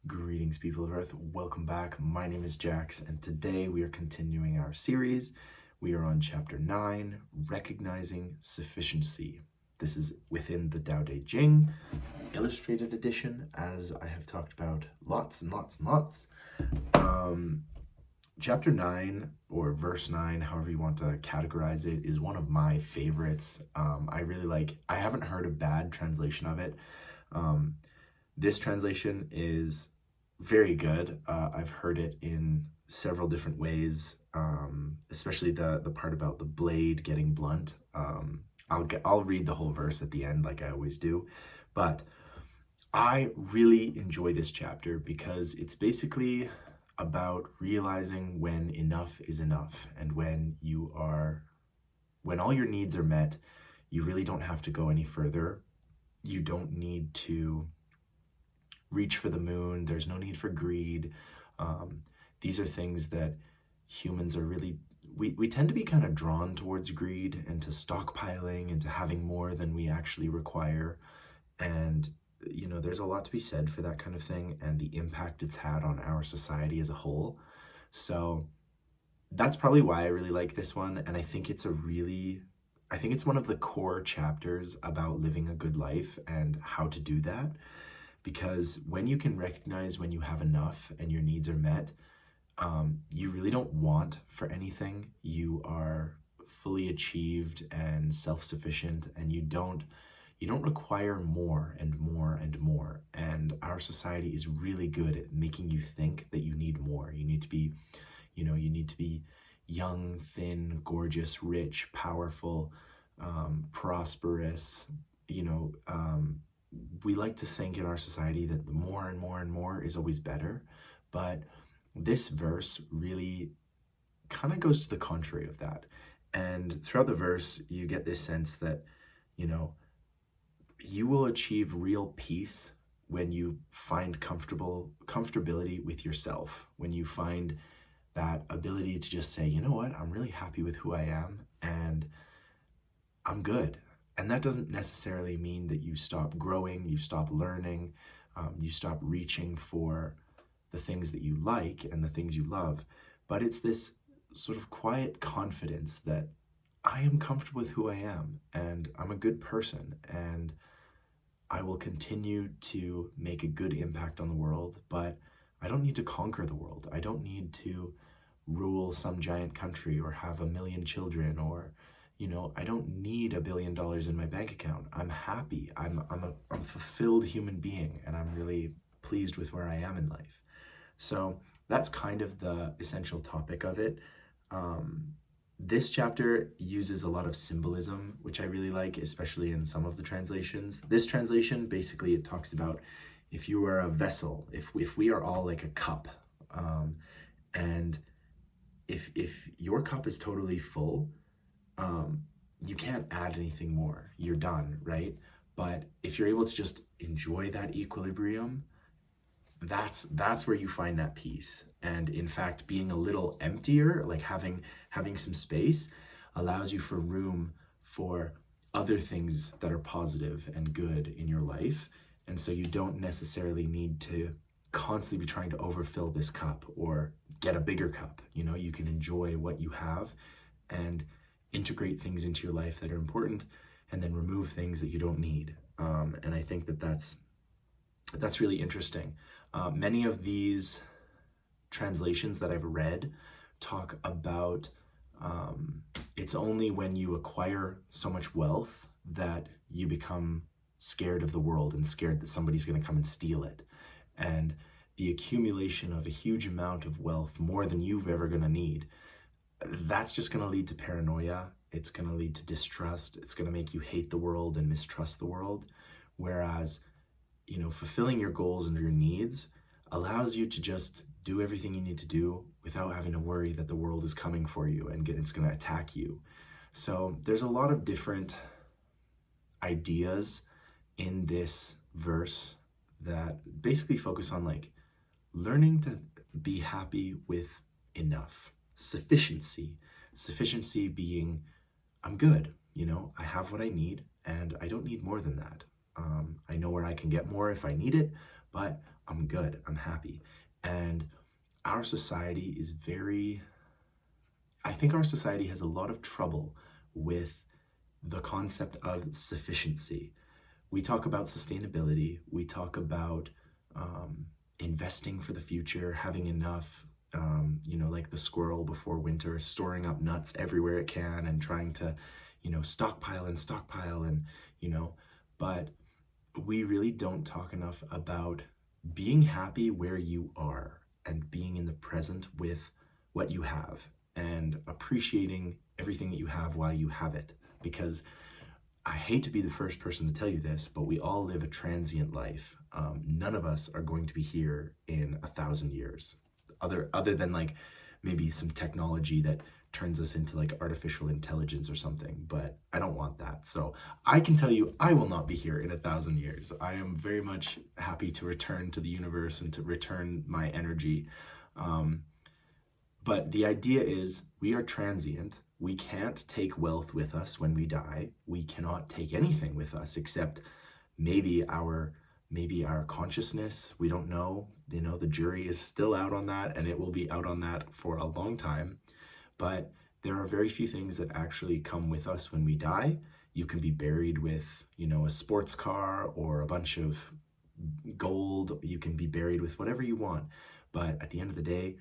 Greetings, people of Earth. Welcome back. My name is Jax, and today we are continuing our series. We are on Chapter 9, Recognizing Sufficiency. This is within the Tao Te Ching, illustrated edition, as I have talked about lots and lots and lots. Chapter 9, or verse 9, however you want to categorize it, is one of my favorites. I really like. I haven't heard a bad translation of it. This translation is very good. I've heard it in several different ways, especially the part about the blade getting blunt. I'll read the whole verse at the end like I always do, but I really enjoy this chapter because it's basically about realizing when enough is enough, and when all your needs are met, you really don't have to go any further. You don't need to reach for the moon. There's no need for greed. These are things that humans are really, we tend to be kind of drawn towards greed and to stockpiling and to having more than we actually require. And, you know, there's a lot to be said for that kind of thing and the impact it's had on our society as a whole. So that's probably why I really like this one. And I think it's one of the core chapters about living a good life and how to do that. Because when you can recognize when you have enough and your needs are met, you really don't want for anything. You are fully achieved and self-sufficient, and you don't require more and more and more. And our society is really good at making you think that you need more. You need to be, you need to be young, thin, gorgeous, rich, powerful, prosperous, we like to think in our society that the more and more and more is always better, but this verse really kind of goes to the contrary of that. And throughout the verse, you get this sense that, you will achieve real peace when you find comfortability with yourself, when you find that ability to just say, you know what, I'm really happy with who I am and I'm good. And that doesn't necessarily mean that you stop growing, you stop learning, you stop reaching for the things that you like and the things you love. But it's this sort of quiet confidence that I am comfortable with who I am, and I'm a good person, and I will continue to make a good impact on the world, but I don't need to conquer the world. I don't need to rule some giant country or have 1 million children, or I don't need $1 billion in my bank account. I'm happy. I'm a fulfilled human being, and I'm really pleased with where I am in life. So that's kind of the essential topic of it. This chapter uses a lot of symbolism, which I really like, especially in some of the translations. This translation, basically, it talks about if you are a vessel, if we are all like a cup, and if your cup is totally full, you can't add anything more. You're done, right? But if you're able to just enjoy that equilibrium, that's where you find that peace. And in fact, being a little emptier, like having some space, allows you for room for other things that are positive and good in your life. And so you don't necessarily need to constantly be trying to overfill this cup or get a bigger cup. You can enjoy what you have and integrate things into your life that are important, and then remove things that you don't need. And I think that's really interesting. Many of these translations that I've read talk about it's only when you acquire so much wealth that you become scared of the world and scared that somebody's going to come and steal it. And the accumulation of a huge amount of wealth, more than you've ever going to need, that's just going to lead to paranoia. It's going to lead to distrust. It's going to make you hate the world and mistrust the world. Whereas, fulfilling your goals and your needs allows you to just do everything you need to do without having to worry that the world is coming for you and it's going to attack you. So there's a lot of different ideas in this verse that basically focus on like learning to be happy with enough. Sufficiency being, I'm good, I have what I need and I don't need more than that. I know where I can get more if I need it, but I'm good, I'm happy. And our society is I think our society has a lot of trouble with the concept of sufficiency. We talk about sustainability, we talk about investing for the future, having enough, like the squirrel before winter, storing up nuts everywhere it can and trying to, stockpile and stockpile and, but we really don't talk enough about being happy where you are and being in the present with what you have and appreciating everything that you have while you have it. Because I hate to be the first person to tell you this, but we all live a transient life. None of us are going to be here in 1,000 years, other than like maybe some technology that turns us into like artificial intelligence or something. But I don't want that. So I can tell you, I will not be here in 1,000 years. I am very much happy to return to the universe and to return my energy. But the idea is we are transient. We can't take wealth with us when we die. We cannot take anything with us except maybe our consciousness. We don't know. The jury is still out on that, and it will be out on that for a long time. But there are very few things that actually come with us when we die. You can be buried with, a sports car or a bunch of gold. You can be buried with whatever you want. But at the end of the day,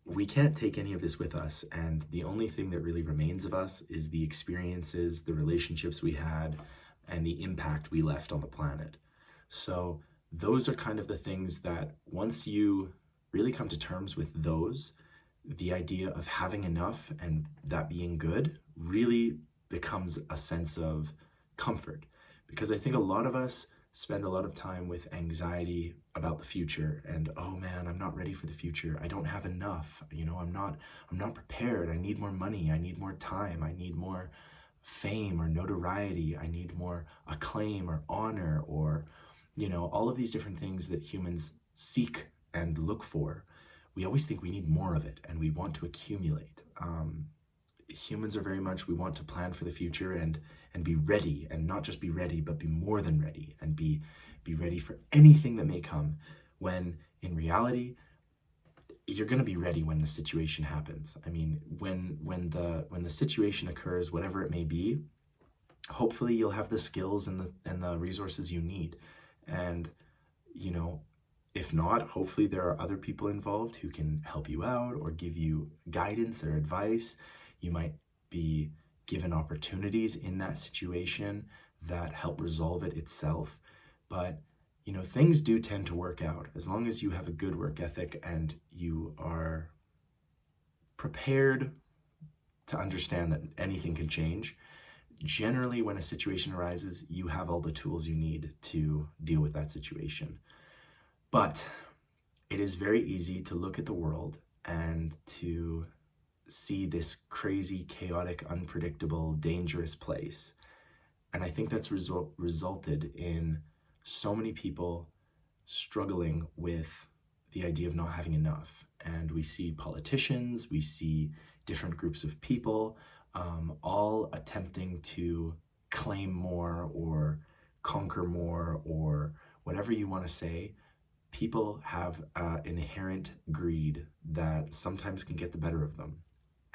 we can't take any of this with us. And the only thing that really remains of us is the experiences, the relationships we had, and the impact we left on the planet. So those are kind of the things that once you really come to terms with those, the idea of having enough and that being good really becomes a sense of comfort. Because I think a lot of us spend a lot of time with anxiety about the future and, oh man, I'm not ready for the future. I don't have enough. I'm not prepared. I need more money. I need more time. I need more fame or notoriety. I need more acclaim or honor or, all of these different things that humans seek and look for. We always think we need more of it and we want to accumulate. Humans are very much, we want to plan for the future and be ready, and not just be ready, but be more than ready and be ready for anything that may come, when in reality, you're going to be ready when the situation happens. I mean, when the situation occurs, whatever it may be, hopefully you'll have the skills and the resources you need. And, if not, hopefully there are other people involved who can help you out or give you guidance or advice. You might be given opportunities in that situation that help resolve it itself. But, things do tend to work out as long as you have a good work ethic and you are prepared to understand that anything can change. Generally, when a situation arises, you have all the tools you need to deal with that situation. But it is very easy to look at the world and to see this crazy, chaotic, unpredictable, dangerous place. And I think that's resulted in so many people struggling with the idea of not having enough. And we see politicians, we see different groups of people, all attempting to claim more or conquer more or whatever you want to say. People have an inherent greed that sometimes can get the better of them.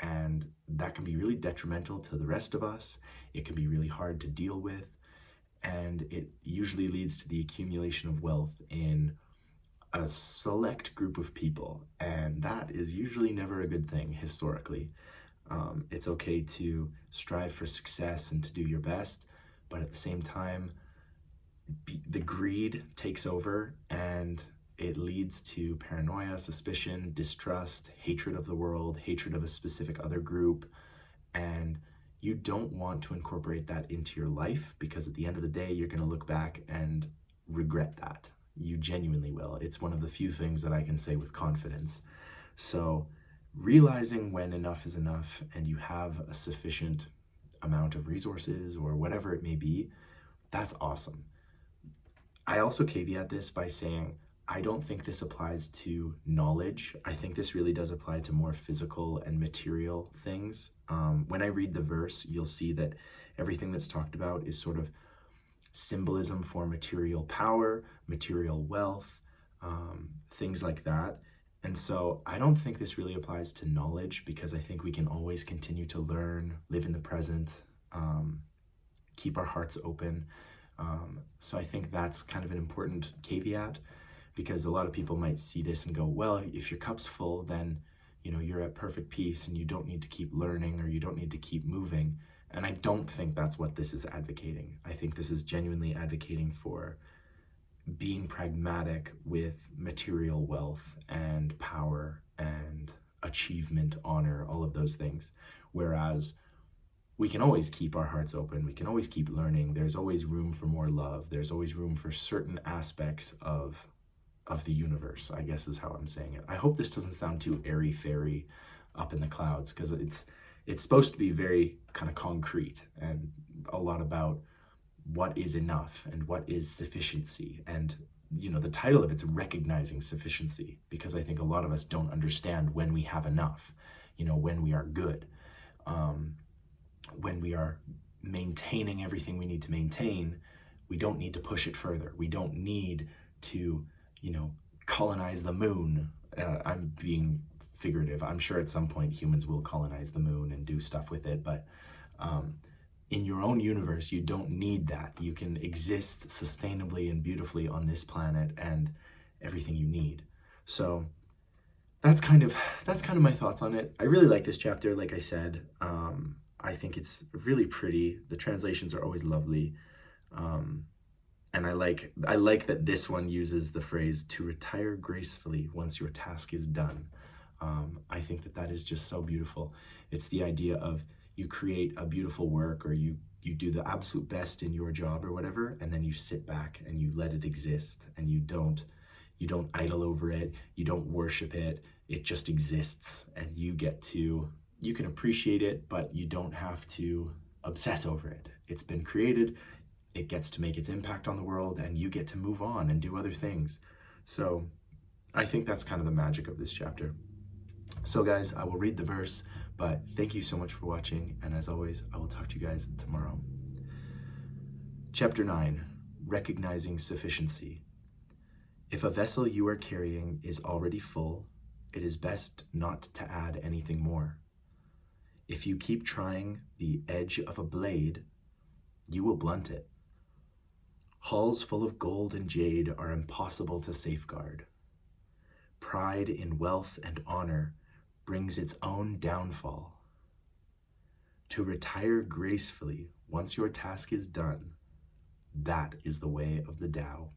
And that can be really detrimental to the rest of us. It can be really hard to deal with. And it usually leads to the accumulation of wealth in a select group of people. And that is usually never a good thing historically. It's okay to strive for success and to do your best, but at the same time, the greed takes over and it leads to paranoia, suspicion, distrust, hatred of the world, hatred of a specific other group. And you don't want to incorporate that into your life, because at the end of the day, you're going to look back and regret that. You genuinely will. It's one of the few things that I can say with confidence. So realizing when enough is enough and you have a sufficient amount of resources or whatever it may be, that's awesome. I also caveat this by saying, I don't think this applies to knowledge. I think this really does apply to more physical and material things. When I read the verse, you'll see that everything that's talked about is sort of symbolism for material power, material wealth, things like that. And so I don't think this really applies to knowledge, because I think we can always continue to learn, live in the present, keep our hearts open. So I think that's kind of an important caveat, because a lot of people might see this and go, well, if your cup's full, then you're at perfect peace and you don't need to keep learning, or you don't need to keep moving. And I don't think that's what this is advocating. I think this is genuinely advocating for being pragmatic with material wealth and power and achievement, honor, all of those things. Whereas we can always keep our hearts open. We can always keep learning. There's always room for more love. There's always room for certain aspects of the universe, I guess is how I'm saying it. I hope this doesn't sound too airy-fairy up in the clouds, because it's supposed to be very kind of concrete and a lot about what is enough and what is sufficiency. And the title of it's recognizing sufficiency, because I think a lot of us don't understand when we have enough, when we are good, when we are maintaining everything we need to maintain. We don't need to push it further. We don't need to colonize the moon. I'm being figurative. I'm sure at some point humans will colonize the moon and do stuff with it, but in your own universe, you don't need that. You can exist sustainably and beautifully on this planet and everything you need. So that's kind of my thoughts on it. I really like this chapter, like I said. I think it's really pretty. The translations are always lovely. And I like that this one uses the phrase "to retire gracefully once your task is done." I think that is just so beautiful. It's the idea of you create a beautiful work, or you do the absolute best in your job or whatever, and then you sit back and you let it exist, and you don't idle over it, you don't worship it. It just exists, and you can appreciate it, but you don't have to obsess over it. It's been created. It gets to make its impact on the world, and you get to move on and do other things. So I think that's kind of the magic of this chapter. So guys, I will read the verse, but thank you so much for watching. And as always, I will talk to you guys tomorrow. Chapter 9, Recognizing Sufficiency. If a vessel you are carrying is already full, it is best not to add anything more. If you keep trying the edge of a blade, you will blunt it. Halls full of gold and jade are impossible to safeguard. Pride in wealth and honor brings its own downfall. To retire gracefully once your task is done, that is the way of the Tao.